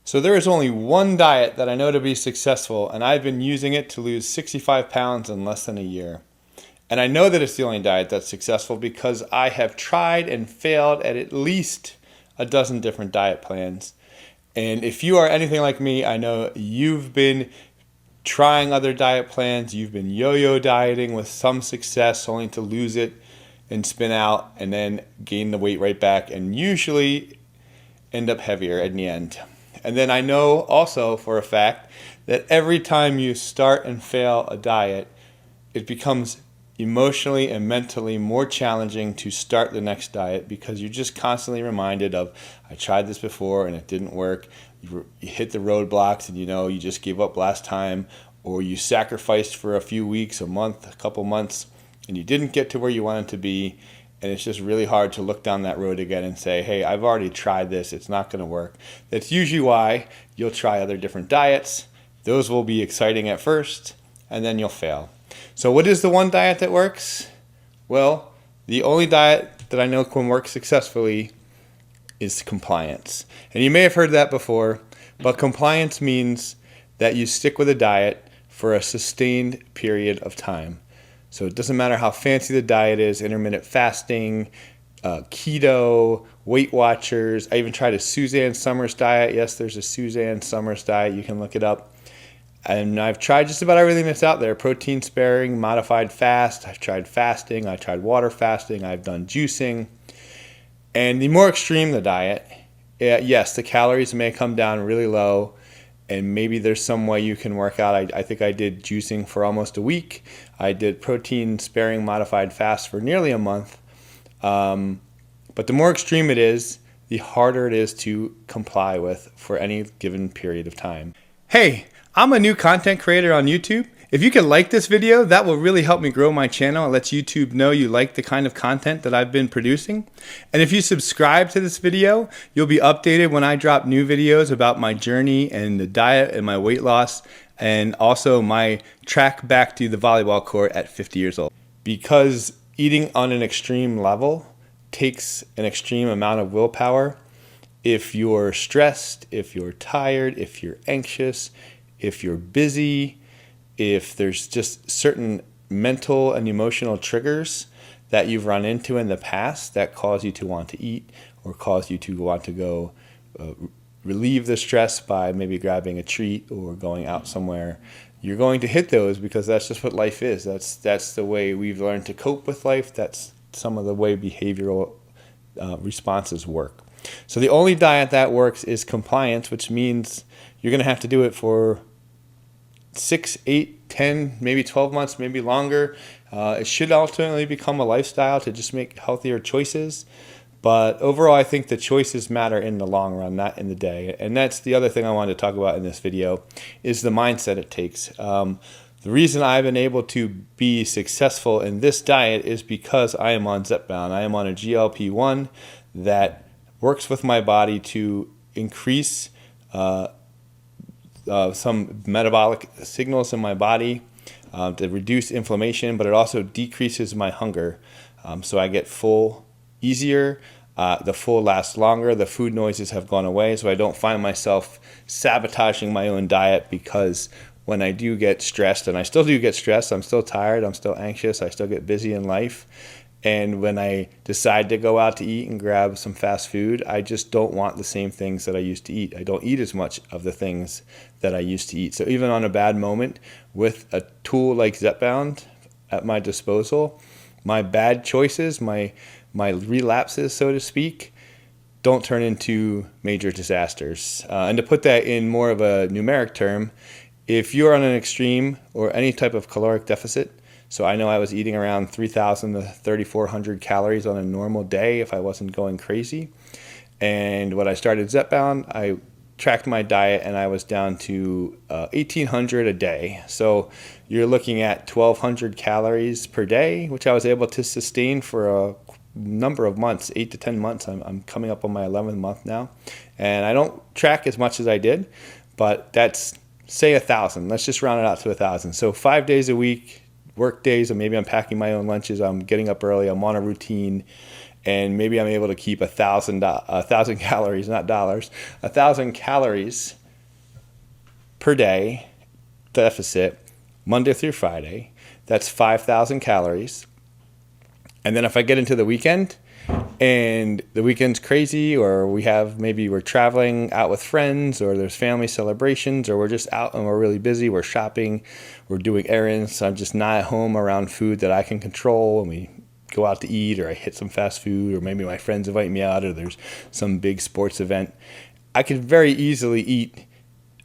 So there is only one diet that I know to be successful, and I've been using it to lose 65 pounds in less than a year. And I know that it's the only diet that's successful because I have tried and failed at least a dozen different diet plans. And if you are anything like me, I know you've been trying other diet plans, you've been yo-yo dieting with some success only to lose it and spin out and then gain the weight right back and usually end up heavier in the end. And then I know also for a fact that every time you start and fail a diet, it becomes emotionally and mentally more challenging to start the next diet because you're just constantly reminded of, I tried this before and it didn't work. You hit the roadblocks and you just gave up last time, or you sacrificed for a few weeks, a month, a couple months, and you didn't get to where you wanted to be. And it's just really hard to look down that road again and say, hey, I've already tried this. It's not going to work. That's usually why you'll try other different diets. Those will be exciting at first, and then you'll fail. So what is the one diet that works? Well, the only diet that I know can work successfully is compliance. And you may have heard that before, but compliance means that you stick with a diet for a sustained period of time. So it doesn't matter how fancy the diet is, intermittent fasting, keto, Weight Watchers. I even tried a Suzanne Somers diet. Yes, there's a Suzanne Somers diet. You can look it up. And I've tried just about everything that's out there. Protein sparing, modified fast. I've tried fasting. I tried water fasting. I've done juicing. And the more extreme the diet, yes, the calories may come down really low. And maybe there's some way you can work out. I think I did juicing for almost a week. I did protein sparing modified fast for nearly a month. But the more extreme it is, the harder it is to comply with for any given period of time. Hey, I'm a new content creator on YouTube. If you can like this video, that will really help me grow my channel. It lets YouTube know you like the kind of content that I've been producing. And if you subscribe to this video, you'll be updated when I drop new videos about my journey and the diet and my weight loss, and also my track back to the volleyball court at 50 years old. Because eating on an extreme level takes an extreme amount of willpower. If you're stressed, if you're tired, if you're anxious, if you're busy, if there's just certain mental and emotional triggers that you've run into in the past that cause you to want to eat or cause you to want to go relieve the stress by maybe grabbing a treat or going out somewhere, you're going to hit those because that's just what life is. That's the way we've learned to cope with life. That's some of the way behavioral responses work. So the only diet that works is compliance, which means you're going to have to do it for 6, 8, 10, maybe 12 months, maybe longer. It should ultimately become a lifestyle to just make healthier choices. But overall, I think the choices matter in the long run, not in the day. And that's the other thing I wanted to talk about in this video is the mindset it takes. The reason I've been able to be successful in this diet is because I am on Zepbound. I am on a GLP-1 that works with my body to increase some metabolic signals in my body to reduce inflammation, but it also decreases my hunger. So I get full easier. The full lasts longer. The food noises have gone away, so I don't find myself sabotaging my own diet because when I do get stressed, and I still do get stressed, I'm still tired, I'm still anxious, I still get busy in life. And when I decide to go out to eat and grab some fast food, I just don't want the same things that I used to eat. I don't eat as much of the things that I used to eat. So even on a bad moment, with a tool like Zepbound at my disposal, my bad choices, my relapses, so to speak, don't turn into major disasters. And to put that in more of a numeric term, if you're on an extreme or any type of caloric deficit, so I know I was eating around 3,000 to 3,400 calories on a normal day if I wasn't going crazy. And when I started Zepbound, I tracked my diet and I was down to 1,800 a day. So you're looking at 1,200 calories per day, which I was able to sustain for a number of months, 8 to 10 months. I'm coming up on my 11th month now. And I don't track as much as I did, but that's, say, 1,000. Let's just round it out to 1,000. So 5 days a week, work days, and maybe I'm packing my own lunches, I'm getting up early, I'm on a routine, and maybe I'm able to keep 1,000 calories, not dollars, 1,000 calories per day deficit, Monday through Friday. That's 5,000 calories. And then if I get into the weekend and the weekend's crazy, or maybe we're traveling out with friends, or there's family celebrations, or we're just out and we're really busy, we're shopping, we're doing errands, so I'm just not at home around food that I can control, and we go out to eat, or I hit some fast food, or maybe my friends invite me out, or there's some big sports event, I could very easily eat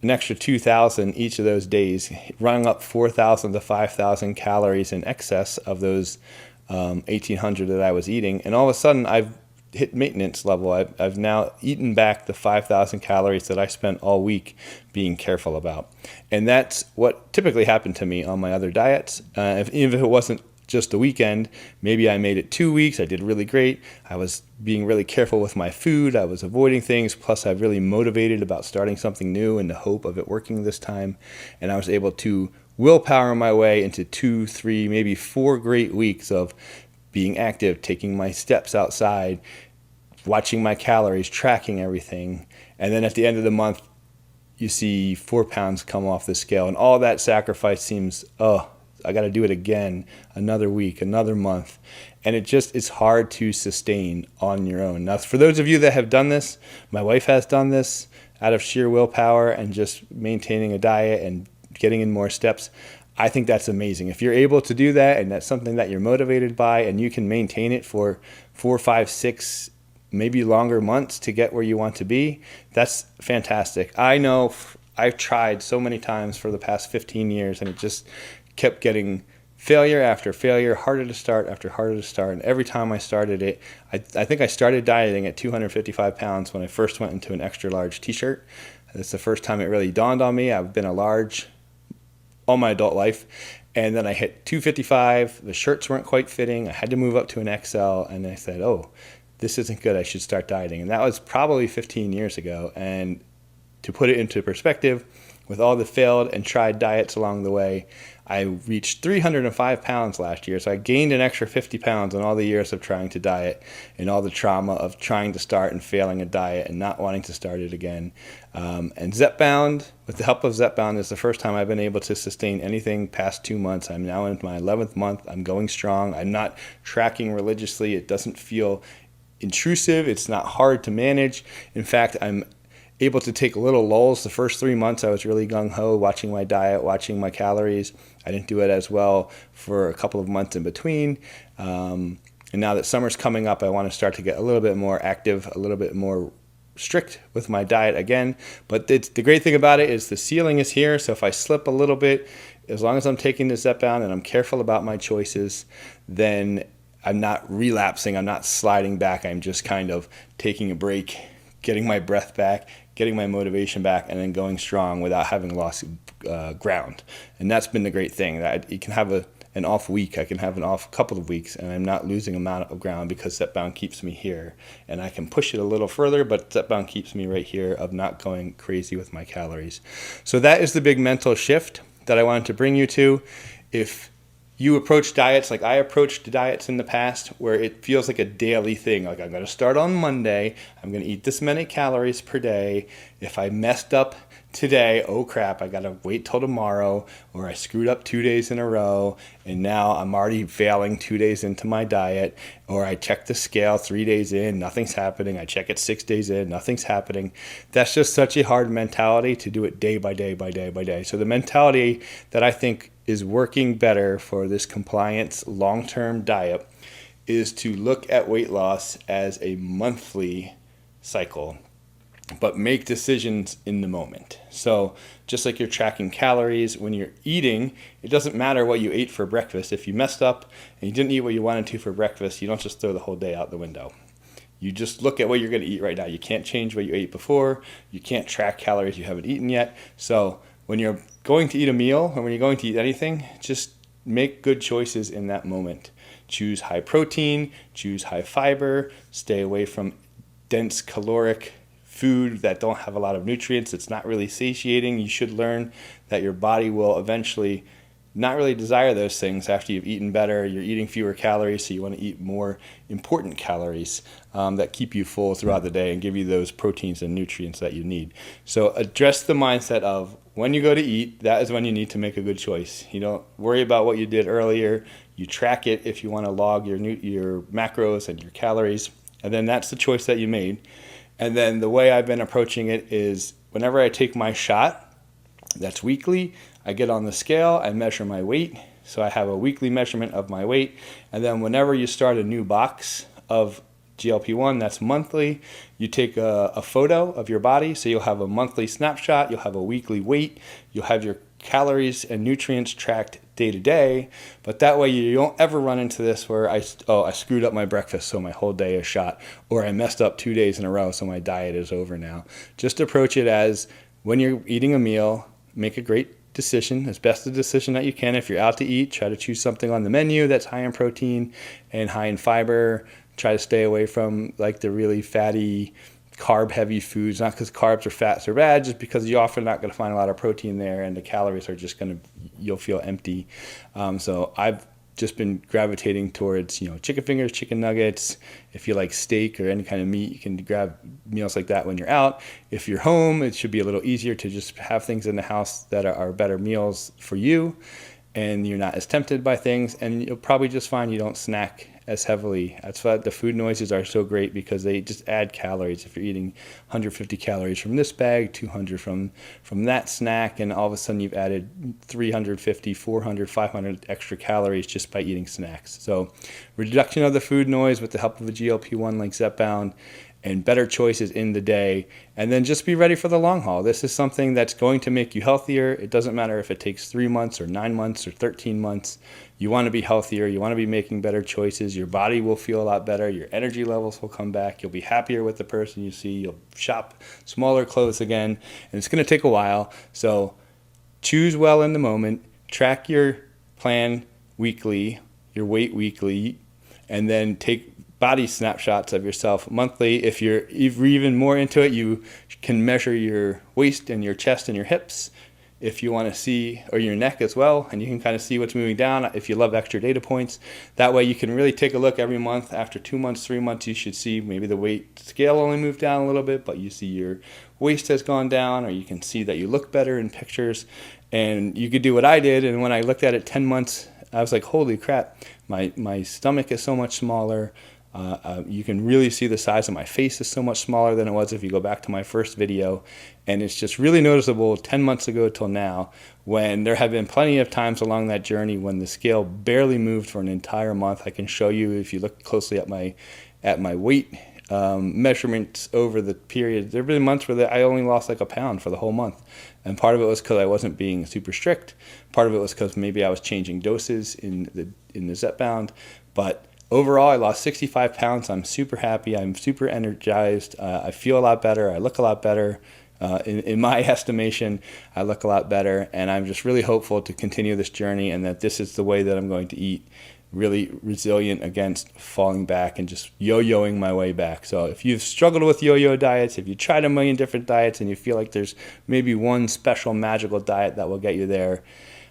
an extra 2,000 each of those days, running up 4,000 to 5,000 calories in excess of those 1,800 that I was eating. And all of a sudden, I've hit maintenance level. I've now eaten back the 5,000 calories that I spent all week being careful about. And that's what typically happened to me on my other diets. Even if it wasn't just the weekend, maybe I made it 2 weeks. I did really great. I was being really careful with my food. I was avoiding things. Plus, I'm really motivated about starting something new in the hope of it working this time. And I was able to willpower my way into 2, 3, maybe 4 great weeks of being active, taking my steps outside, watching my calories, tracking everything. And then at the end of the month, you see 4 pounds come off the scale. And all that sacrifice seems, I got to do it again, another week, another month. And it's hard to sustain on your own. Now, for those of you that have done this, my wife has done this out of sheer willpower and just maintaining a diet and getting in more steps. I think that's amazing. If you're able to do that, and that's something that you're motivated by, and you can maintain it for 4, 5, 6, maybe longer months to get where you want to be, that's fantastic. I know I've tried so many times for the past 15 years, and it just kept getting failure after failure, harder to start after harder to start. And every time I started it, I think I started dieting at 255 pounds when I first went into an extra large t-shirt. It's the first time it really dawned on me. I've been a large all my adult life. And then I hit 255. The shirts weren't quite fitting. I had to move up to an XL. And I said, this isn't good. I should start dieting. And that was probably 15 years ago. And to put it into perspective, with all the failed and tried diets along the way, I reached 305 pounds last year. So I gained an extra 50 pounds in all the years of trying to diet and all the trauma of trying to start and failing a diet and not wanting to start it again. And Zepbound, with the help of Zepbound, is the first time I've been able to sustain anything past 2 months. I'm now in my 11th month. I'm going strong. I'm not tracking religiously. It doesn't feel intrusive. It's not hard to manage. In fact, I'm able to take little lulls. The first 3 months I was really gung-ho, watching my diet, watching my calories. I didn't do it as well for a couple of months in between. And now that summer's coming up, I want to start to get a little bit more active, a little bit more strict with my diet again. But the great thing about it is the ceiling is here. So if I slip a little bit, as long as I'm taking the Zepbound and I'm careful about my choices, then I'm not relapsing. I'm not sliding back. I'm just kind of taking a break, getting my breath back, getting my motivation back, and then going strong without having lost ground. And that's been the great thing, that you can have an off week. I can have an off couple of weeks, and I'm not losing amount of ground because Zepbound keeps me here. And I can push it a little further, but Zepbound keeps me right here of not going crazy with my calories. So that is the big mental shift that I wanted to bring you to. If you approach diets like I approached diets in the past, where it feels like a daily thing. Like, I'm going to start on Monday. I'm going to eat this many calories per day. If I messed up today, oh crap, I got to wait till tomorrow. Or I screwed up 2 days in a row, and now I'm already failing 2 days into my diet. Or I check the scale 3 days in, nothing's happening. I check it 6 days in, nothing's happening. That's just such a hard mentality to do it day by day by day by day. So the mentality that I think is working better for this compliance long-term diet is to look at weight loss as a monthly cycle, but make decisions in the moment. So just like you're tracking calories, when you're eating, it doesn't matter what you ate for breakfast. If you messed up and you didn't eat what you wanted to for breakfast, you don't just throw the whole day out the window. You just look at what you're going to eat right now. You can't change what you ate before. You can't track calories you haven't eaten yet. So when you're going to eat a meal, or when you're going to eat anything, just make good choices in that moment. Choose high protein, choose high fiber, stay away from dense caloric food that don't have a lot of nutrients. It's not really satiating. You should learn that your body will eventually not really desire those things after you've eaten better. You're eating fewer calories, so you want to eat more important calories that keep you full throughout the day and give you those proteins and nutrients that you need. So address the mindset of when you go to eat, that is when you need to make a good choice. You don't worry about what you did earlier. You track it if you want to log your macros and your calories, and then that's the choice that you made. And then the way I've been approaching it is whenever I take my shot, that's weekly, I get on the scale, I measure my weight. So I have a weekly measurement of my weight. And then whenever you start a new box of GLP-1, that's monthly, you take a photo of your body. So you'll have a monthly snapshot, you'll have a weekly weight, you'll have your calories and nutrients tracked day to day. But that way you don't ever run into this where I screwed up my breakfast, so my whole day is shot, or I messed up 2 days in a row, so my diet is over now. Just approach it as when you're eating a meal, make a great decision, as best a decision that you can. If you're out to eat, try to choose something on the menu that's high in protein and high in fiber. Try to stay away from like the really fatty, carb-heavy foods, not because carbs or fats are bad, just because you're often not going to find a lot of protein there, and the calories are just you'll feel empty. So I've just been gravitating towards, chicken fingers, chicken nuggets. If you like steak or any kind of meat, you can grab meals like that when you're out. If you're home, it should be a little easier to just have things in the house that are better meals for you, and you're not as tempted by things, and you'll probably just find you don't snack as heavily. That's why the food noises are so great, because they just add calories. If you're eating 150 calories from this bag, 200 from that snack, and all of a sudden you've added 350, 400, 500 extra calories just by eating snacks. So reduction of the food noise with the help of a GLP-1 like Zepbound, and better choices in the day, and then just be ready for the long haul. This is something that's going to make you healthier. It doesn't matter if it takes 3 months or 9 months or 13 months. You want to be healthier. You want to be making better choices. Your body will feel a lot better. Your energy levels will come back. You'll be happier with the person you see. You'll shop smaller clothes again, and it's going to take a while. So choose well in the moment. Track your plan weekly, your weight weekly, and then take body snapshots of yourself monthly. If you're even more into it, you can measure your waist and your chest and your hips if you want to see, or your neck as well, and you can kind of see what's moving down if you love extra data points. That way you can really take a look every month. After 2 months, 3 months, you should see maybe the weight scale only moved down a little bit, but you see your waist has gone down, or you can see that you look better in pictures. And you could do what I did, and when I looked at it 10 months, I was like, holy crap, my stomach is so much smaller. You can really see the size of my face is so much smaller than it was if you go back to my first video. And it's just really noticeable 10 months ago till now, when there have been plenty of times along that journey when the scale barely moved for an entire month. I can show you, if you look closely at my weight measurements over the period. There have been months where I only lost like a pound for the whole month. And part of it was because I wasn't being super strict. Part of it was because maybe I was changing doses in the Zepbound. But overall, I lost 65 pounds. I'm super happy. I'm super energized. I feel a lot better. I look a lot better. In my estimation, I look a lot better. And I'm just really hopeful to continue this journey, and that this is the way that I'm going to eat, really resilient against falling back and just yo-yoing my way back. So if you've struggled with yo-yo diets, if you tried a million different diets and you feel like there's maybe one special magical diet that will get you there,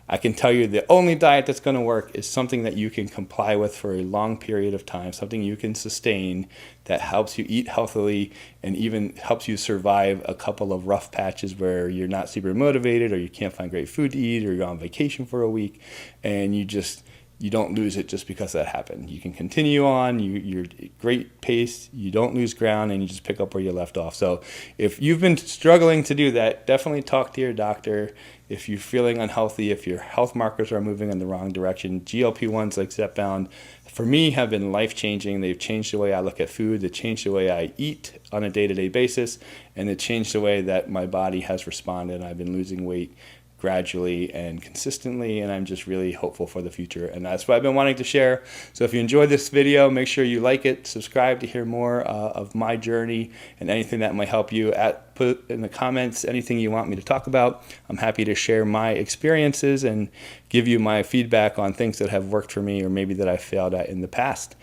I can tell you the only diet that's going to work is something that you can comply with for a long period of time, something you can sustain that helps you eat healthily and even helps you survive a couple of rough patches where you're not super motivated, or you can't find great food to eat, or you're on vacation for a week, and you don't lose it just because that happened. You can continue on, you're at great pace, you don't lose ground, and you just pick up where you left off. So if you've been struggling to do that, definitely talk to your doctor. If you're feeling unhealthy, if your health markers are moving in the wrong direction, GLP-1s like Zepbound, for me, have been life-changing. They've changed the way I look at food, they've changed the way I eat on a day-to-day basis, and they've changed the way that my body has responded. I've been losing weight gradually and consistently, and I'm just really hopeful for the future, and that's what I've been wanting to share. So if you enjoyed this video, make sure you like it, subscribe to hear more of my journey, and anything that might help you. Put in the comments anything you want me to talk about. I'm happy to share my experiences and give you my feedback on things that have worked for me, or maybe that I failed at in the past.